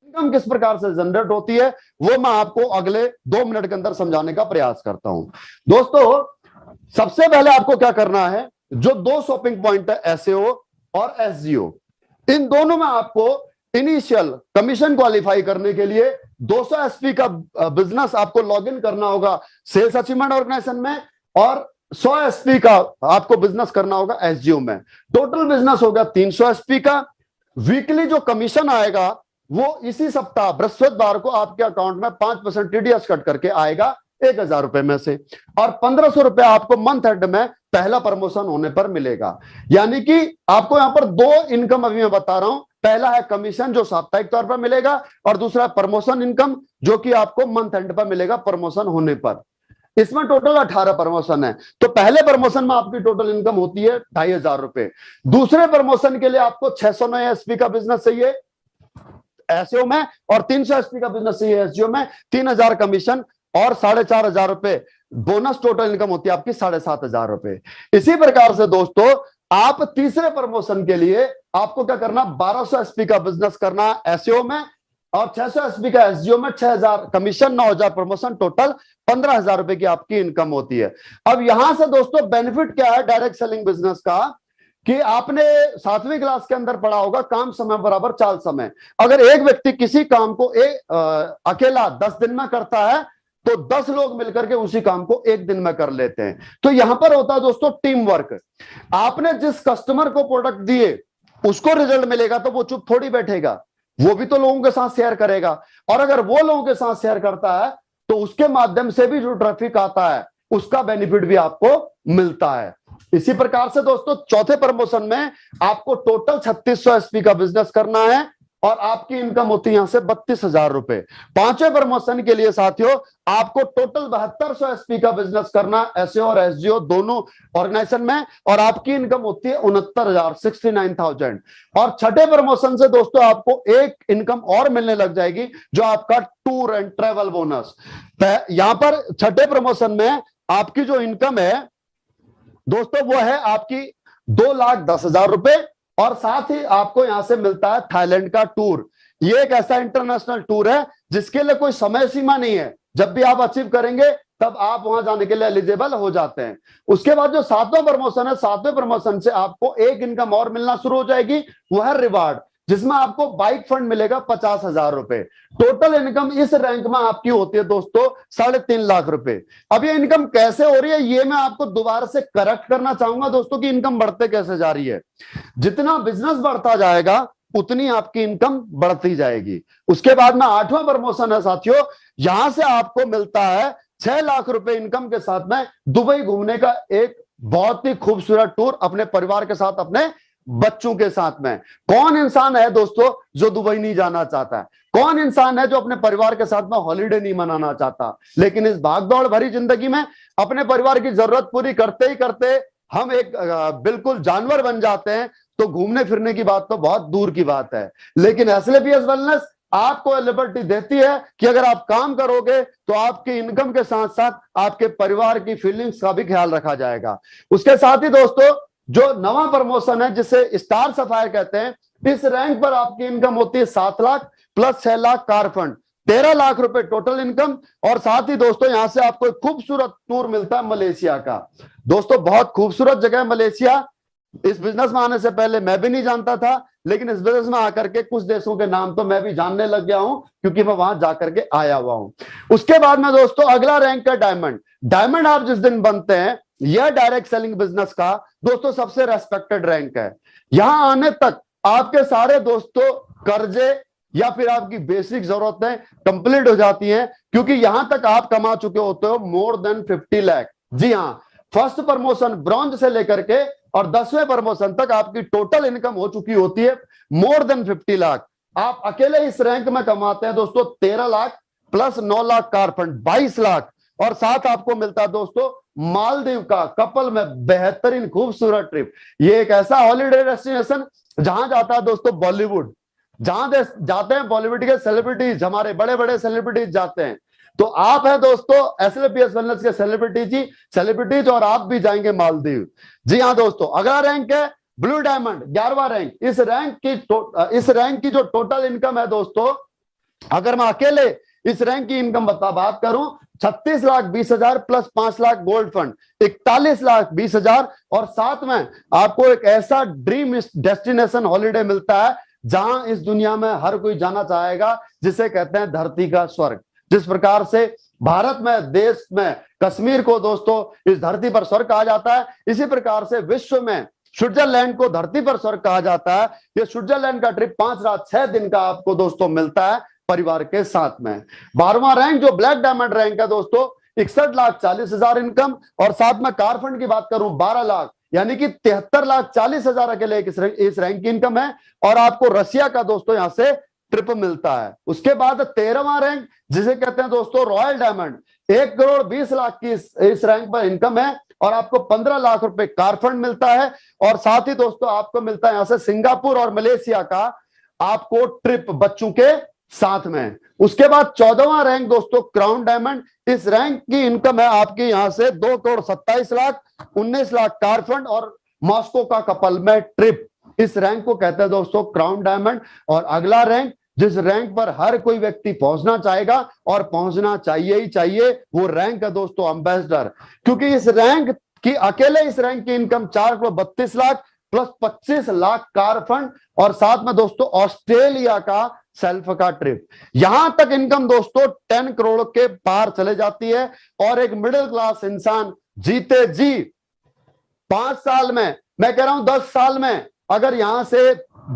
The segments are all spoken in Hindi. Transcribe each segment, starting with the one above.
इनकम किस प्रकार से जनरेट होती है वो मैं आपको अगले 2 मिनट के अंदर समझाने का प्रयास करता हूं। दोस्तों, सबसे पहले आपको क्या करना है, जो 2 शॉपिंग पॉइंट है एसईओ और एसजीओ, इन दोनों में आपको इनिशियल कमीशन क्वालिफाई करने के लिए 200 एसपी का बिजनेस आपको लॉगिन करना होगा सेल्स अचीवमेंट ऑर्गेनाइजेशन में, और 100 एसपी का आपको बिजनेस करना होगा एसजीओ में। टोटल बिजनेस होगा 300 एसपी का। वीकली जो कमीशन आएगा वो इसी सप्ताह बृहस्पतिवार को आपके अकाउंट में 5% टीडीएस कट करके आएगा 1000 रुपए में से, और 1500 रुपए आपको मंथ एंड में पहला प्रमोशन होने पर मिलेगा। यानी कि आपको यहां पर 2 इनकम अभी मैं बता रहा हूं, पहला है कमीशन जो साप्ताहिक तौर पर मिलेगा, और दूसरा प्रमोशन इनकम जो कि आपको मंथ एंड पर मिलेगा प्रमोशन होने पर। इसमें टोटल 18 प्रमोशन है। तो पहले प्रमोशन में आपकी टोटल इनकम होती है 2500 रुपए। दूसरे प्रमोशन के लिए आपको 609 एसपी का बिजनेस चाहिए एसईओ में, और 300 एसपी का बिजनेस चाहिए एसजीओ में। 3000 कमीशन और 4500 रुपए बोनस, टोटल इनकम होती है आपकी 7500 रुपए। इसी प्रकार से दोस्तों, आप तीसरे प्रमोशन के लिए आपको क्या करना, 1200 एसपी का बिजनेस करना एसईओ में, और 600 एसपी का एसजीओ में। 6000 कमीशन, 9000 प्रमोशन, टोटल 15000 रुपए की आपकी इनकम होती है। अब यहां से दोस्तों बेनिफिट क्या है डायरेक्ट सेलिंग बिजनेस का, कि आपने 7वीं क्लास के अंदर पढ़ा होगा काम समय बराबर चाल समय। अगर एक व्यक्ति किसी काम को अकेला 10 दिन में करता है तो 10 लोग मिलकर के उसी काम को 1 दिन में कर लेते हैं। तो यहां पर होता है दोस्तों टीम वर्क। आपने जिस कस्टमर को प्रोडक्ट दिए उसको रिजल्ट मिलेगा तो वो चुप थोड़ी बैठेगा, वो भी तो लोगों के साथ शेयर करेगा, और अगर वो लोगों के साथ शेयर करता है तो उसके माध्यम से भी जो ट्रैफिक आता है उसका बेनिफिट भी आपको मिलता है। इसी प्रकार से दोस्तों चौथे प्रमोशन में आपको टोटल 3600 एसपी का बिजनेस करना है, और आपकी इनकम होती है यहां से 32,000 रुपए। पांचवें प्रमोशन के लिए साथियों आपको टोटल 7200 एसपी का बिजनेस करना एसईओ और एसजीओ दोनों ऑर्गेनाइजेशन में, और आपकी इनकम होती है 69,000 69,000। और छठे प्रमोशन से दोस्तों आपको एक इनकम और मिलने लग जाएगी, जो आपका टूर एंड ट्रेवल बोनस। यहां पर छठे प्रमोशन में आपकी जो इनकम है दोस्तों वो है आपकी 2,10,000 रुपए, और साथ ही आपको यहां से मिलता है थाईलैंड का टूर। ये एक ऐसा इंटरनेशनल टूर है जिसके लिए कोई समय सीमा नहीं है, जब भी आप अचीव करेंगे तब आप वहां जाने के लिए एलिजिबल हो जाते हैं। उसके बाद जो 7वां प्रमोशन है, 7वें प्रमोशन से आपको एक इनकम और मिलना शुरू हो जाएगी, वो है रिवार्ड, जिसमें आपको बाइक फंड मिलेगा 50,000 रुपए। टोटल इनकम इस रैंक में आपकी होती है दोस्तों 3.5 लाख रुपए। अब ये इनकम कैसे हो रही है ये मैं आपको दोबारा से करेक्ट करना चाहूंगा दोस्तों कि इनकम बढ़ते कैसे जा रही है। जितना बिजनेस बढ़ता जाएगा उतनी आपकी इनकम बढ़ती जाएगी। उसके बाद में 8वां प्रमोशन है साथियों, यहां से आपको मिलता है 6 लाख रुपए इनकम के साथ में दुबई घूमने का एक बहुत ही खूबसूरत टूर अपने परिवार के साथ, अपने बच्चों के साथ में। कौन इंसान है दोस्तों जो दुबई नहीं जाना चाहता है? कौन इंसान है जो अपने परिवार के साथ में हॉलीडे नहीं मनाना चाहता? लेकिन इस भागदौड़ भरी जिंदगी में अपने परिवार की जरूरत पूरी करते ही करते हम एक बिल्कुल जानवर बन जाते हैं, तो घूमने फिरने की बात तो बहुत दूर की बात है। लेकिन एसएलपीएस वेलनेस आपको लिबर्टी देती है कि अगर आप काम करोगे तो आपकी इनकम के साथ साथ आपके परिवार की फीलिंग्स का भी ख्याल रखा जाएगा। उसके साथ ही दोस्तों जो 9वां प्रमोशन है जिसे स्टार सफायर कहते हैं, इस रैंक पर आपकी इनकम होती है 7 lakh plus 6 lakh car fund, 13 lakh रुपए टोटल इनकम। और साथ ही दोस्तों यहां से आपको एक खूबसूरत टूर मिलता है मलेशिया का। दोस्तों बहुत खूबसूरत जगह है मलेशिया। इस बिजनेस में आने से पहले मैं भी नहीं जानता था, लेकिन इस बिजनेस में आकर के कुछ देशों के नाम तो मैं भी जानने लग गया हूं, क्योंकि मैं वहां जाकर के आया हुआ हूं। उसके बाद में दोस्तों अगला रैंक है डायमंड। डायमंड आप जिस दिन बनते हैं, यह डायरेक्ट सेलिंग बिजनेस का दोस्तों सबसे रेस्पेक्टेड रैंक है। यहां आने तक आपके सारे दोस्तों कर्जे या फिर आपकी बेसिक जरूरतें कंप्लीट हो जाती हैं, क्योंकि यहां तक आप कमा चुके होते हो मोर देन 50 लाख। जी हां, फर्स्ट प्रमोशन ब्रॉन्ज से लेकर के और 10वें प्रमोशन तक आपकी टोटल इनकम हो चुकी होती है मोर देन 50 लाख। आप अकेले इस रैंक में कमाते हैं दोस्तों 13 lakh plus 9 lakh car fund 22 lakh, और साथ आपको मिलता है दोस्तों मालदीव का कपल में बेहतरीन खूबसूरत ट्रिप। ये एक ऐसा हॉलीडे डेस्टिनेशन जहां जाता है दोस्तों बॉलीवुड, जहां जाते हैं बॉलीवुड के सेलिब्रिटीज, हमारे बड़े बड़े सेलिब्रिटीज जाते हैं। तो आप हैं दोस्तों एसएलपीएस वेलनेस के सेलिब्रिटीज और आप भी जाएंगे मालदीव। जी हाँ दोस्तों, अगला रैंक है ब्लू डायमंड, 11वां रैंक। इस रैंक की जो टोटल इनकम है दोस्तों अगर मैं अकेले इस रैंक की इनकम बात करूं, 36,20,000 प्लस 5 लाख गोल्ड फंड, 41,20,000, और साथ में आपको एक ऐसा ड्रीम डेस्टिनेशन हॉलिडे मिलता है जहां इस दुनिया में हर कोई जाना चाहेगा, जिसे कहते हैं धरती का स्वर्ग। जिस प्रकार से भारत में, देश में कश्मीर को दोस्तों इस धरती पर स्वर्ग कहा जाता है, इसी प्रकार से विश्व में स्विट्जरलैंड को धरती पर स्वर्ग कहा जाता है। ये स्विट्जरलैंड का ट्रिप 5 रात 6 दिन का आपको दोस्तों मिलता है परिवार के साथ में। 12वां रैंक जो ब्लैक डायमंड रैंक है दोस्तों, 61,40,000 इनकम, और साथ में कार फंड की बात करूं 12 लाख, यानी कि 73,40,000 अकेले इस रैंक की इनकम है। और आपको रसिया का दोस्तों यहां से ट्रिप मिलता है। उसके बाद 13वां रैंक जिसे कहते हैं दोस्तों रॉयल डायमंड, 1,20,00,000 की इस रैंक पर इनकम है, और आपको 15 लाख रुपए कार फंड मिलता है। और साथ ही दोस्तों आपको मिलता है यहां से सिंगापुर और मलेशिया का आपको ट्रिप बच्चों के साथ में। उसके बाद 14वां रैंक दोस्तों क्राउन डायमंड, इस रैंक की इनकम है आपकी यहां से 2,27,00,000, 19 लाख कार फंड और मॉस्को का कपल में ट्रिप। इस रैंक को कहते हैं दोस्तों क्राउन डायमंड। और अगला रैंक जिस रैंक पर हर कोई व्यक्ति पहुंचना चाहेगा और पहुंचना चाहिए ही चाहिए, वो रैंक है दोस्तों एम्बेसडर। क्योंकि इस रैंक की अकेले इस रैंक की income 4,32,00,000 plus 25 lakh car fund, और साथ में दोस्तों ऑस्ट्रेलिया का सेल्फ का ट्रिप। यहां तक इनकम दोस्तों 10 करोड़ के पार चले जाती है। और एक मिडिल क्लास इंसान जीते जी 5 साल में, मैं कह रहा हूं 10 साल में, अगर यहां से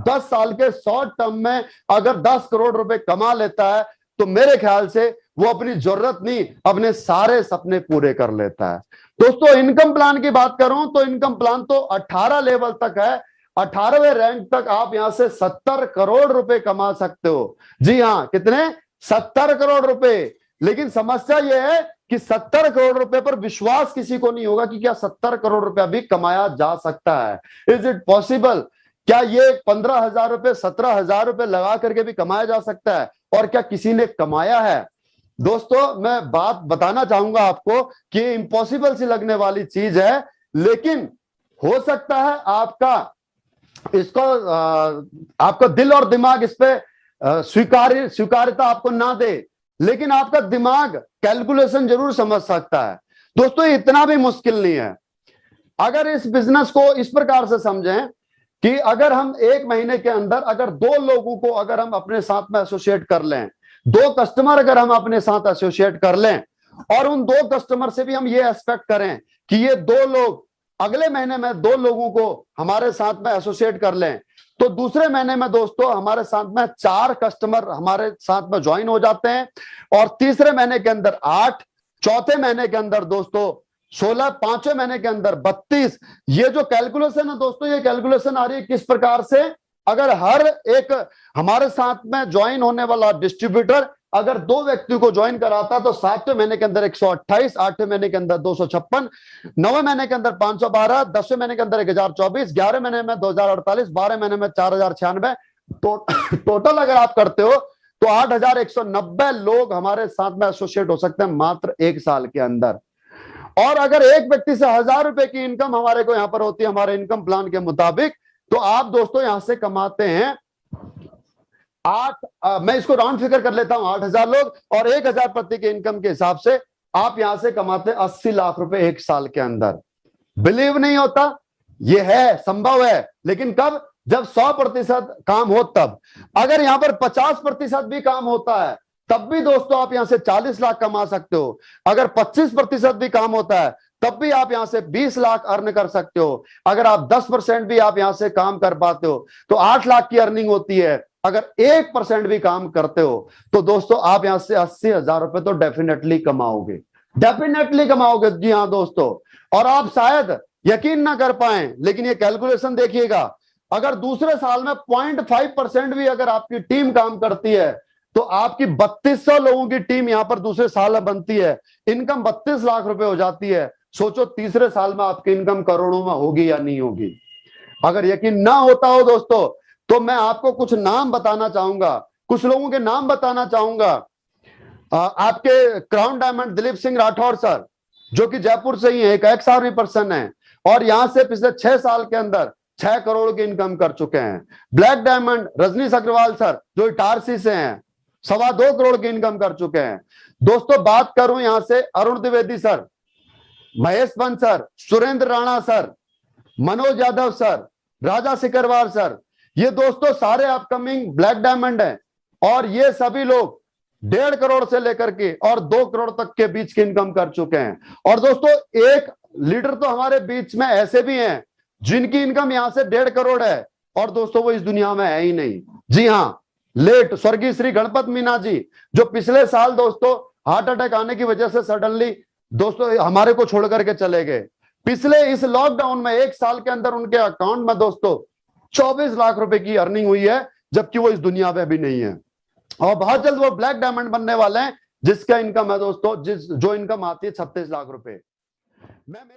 10 साल के शॉर्ट टर्म में अगर 10 करोड़ रुपए कमा लेता है, तो मेरे ख्याल से वो अपनी जरूरत नहीं, अपने सारे सपने पूरे कर लेता है। दोस्तों इनकम प्लान की बात करूं तो इनकम प्लान तो 18 लेवल तक है। 18वें रैंक तक आप यहां से 70 करोड़ रुपए कमा सकते हो। जी हां, कितने? 70 करोड़ रुपए। लेकिन समस्या यह है कि 70 करोड़ रुपए पर विश्वास किसी को नहीं होगा कि क्या 70 करोड़ रुपया भी कमाया जा सकता है। Is it possible? क्या ये 15,000 रुपए 17,000 रुपए लगा करके भी कमाया जा सकता है? और क्या किसी ने कमाया है? दोस्तों मैं बात बताना चाहूंगा आपको कि इम्पॉसिबल सी लगने वाली चीज है, लेकिन हो सकता है आपका दिल और दिमाग इस पे स्वीकार्यता आपको ना दे, लेकिन आपका दिमाग कैलकुलेशन जरूर समझ सकता है। दोस्तों इतना भी मुश्किल नहीं है। अगर इस बिजनेस को इस प्रकार से समझें कि अगर हम 1 महीने के अंदर अगर 2 लोगों को अगर हम अपने साथ में एसोसिएट कर लें, 2 कस्टमर अगर हम अपने साथ एसोसिएट कर लें, और उन 2 कस्टमर से भी हम ये एक्सपेक्ट करें कि ये 2 लोग अगले महीने में 2 लोगों को हमारे साथ में एसोसिएट कर लें, तो दूसरे महीने में दोस्तों हमारे साथ में 4 कस्टमर हमारे साथ में ज्वाइन हो जाते हैं, और तीसरे महीने के अंदर 8, चौथे महीने के अंदर दोस्तों 16, 5वें महीने के अंदर 32। ये जो कैलकुलेशन है दोस्तों, ये कैलकुलेशन आ रही है किस प्रकार से? अगर हर एक हमारे साथ में ज्वाइन होने वाला डिस्ट्रीब्यूटर अगर 2 व्यक्ति को ज्वाइन कराता तो 7वें महीने के अंदर 128, 8वें महीने के अंदर 256, 9वें महीने के अंदर 512, 10वें महीने के अंदर 1024, 11वें महीने में 2048, 12वें महीने में 4096। टोटल अगर आप करते हो तो 8,190 लोग हमारे साथ में एसोसिएट हो सकते हैं मात्र 1 साल के अंदर। और अगर एक व्यक्ति से 1,000 रुपए की इनकम हमारे को यहां पर होती है हमारे इनकम प्लान के मुताबिक, तो आप दोस्तों यहां से कमाते हैं मैं इसको राउंड फिगर कर लेता हूं, 8,000 लोग और 1,000 प्रति के इनकम के हिसाब से आप यहां से कमाते हैं 80 लाख रुपए 1 साल के अंदर। बिलीव नहीं होता? ये है, संभव है, लेकिन कब? जब 100% काम हो तब। अगर यहां पर 50% भी काम होता है तब भी दोस्तों आप यहां से 40 लाख कमा सकते हो। अगर 25% भी काम होता है तब भी आप यहां से 20 लाख अर्न कर सकते हो। अगर आप 10% भी आप यहां से काम कर पाते हो तो 8 लाख की अर्निंग होती है। अगर 1% भी काम करते हो तो दोस्तों आप यहां से 80,000 रुपए तो डेफिनेटली कमाओगे, डेफिनेटली कमाओगे। जी हाँ दोस्तों, और आप शायद यकीन ना कर पाए, लेकिन ये कैलकुलेशन देखिएगा, अगर दूसरे साल में 0.5% भी अगर आपकी टीम काम करती है तो आपकी 3200 लोगों की टीम यहां पर दूसरे साल में बनती है, इनकम 32 लाख रुपए हो जाती है। सोचो तीसरे साल में आपकी इनकम करोड़ों में होगी या नहीं होगी। अगर यकीन ना होता हो दोस्तों तो मैं आपको कुछ नाम बताना चाहूंगा, कुछ लोगों के नाम बताना चाहूंगा। आपके crown diamond Dilip Singh Rathore sir, जो कि जयपुर से ही है, एक एक्स आर्मी पर्सन है और यहां से पिछले 6 साल के अंदर 6 करोड़ की इनकम कर चुके हैं। Black diamond Rajneesh Agarwal sir, जो इटारसी से हैं, 2.25 करोड़ की इनकम कर चुके हैं। दोस्तों बात करूं यहां से Arun Dwivedi sir, Mahesh Pant sir, Surendra Rana sir, Manoj Yadav sir, Raja Sikarwar sir, ये दोस्तों सारे अपकमिंग ब्लैक डायमंड हैं और ये सभी लोग 1.5 करोड़ से लेकर के और 2 करोड़ तक के बीच की इनकम कर चुके हैं। और दोस्तों एक लीडर तो हमारे बीच में ऐसे भी हैं जिनकी इनकम यहां से 1.5 करोड़ है और दोस्तों वो इस दुनिया में है ही नहीं। जी हां, लेट स्वर्गीय श्री गणपत मीना जी, जो पिछले साल दोस्तों हार्ट अटैक आने की वजह से सडनली दोस्तों हमारे को छोड़ करके चले गए। पिछले इस लॉकडाउन में 1 साल के अंदर उनके अकाउंट में दोस्तों 24 लाख रुपए की अर्निंग हुई है, जबकि वो इस दुनिया में भी नहीं है। और बहुत जल्द वो ब्लैक डायमंड बनने वाले हैं, जिसका इनकम है दोस्तों जो इनकम आती है 36 लाख रुपए। मैं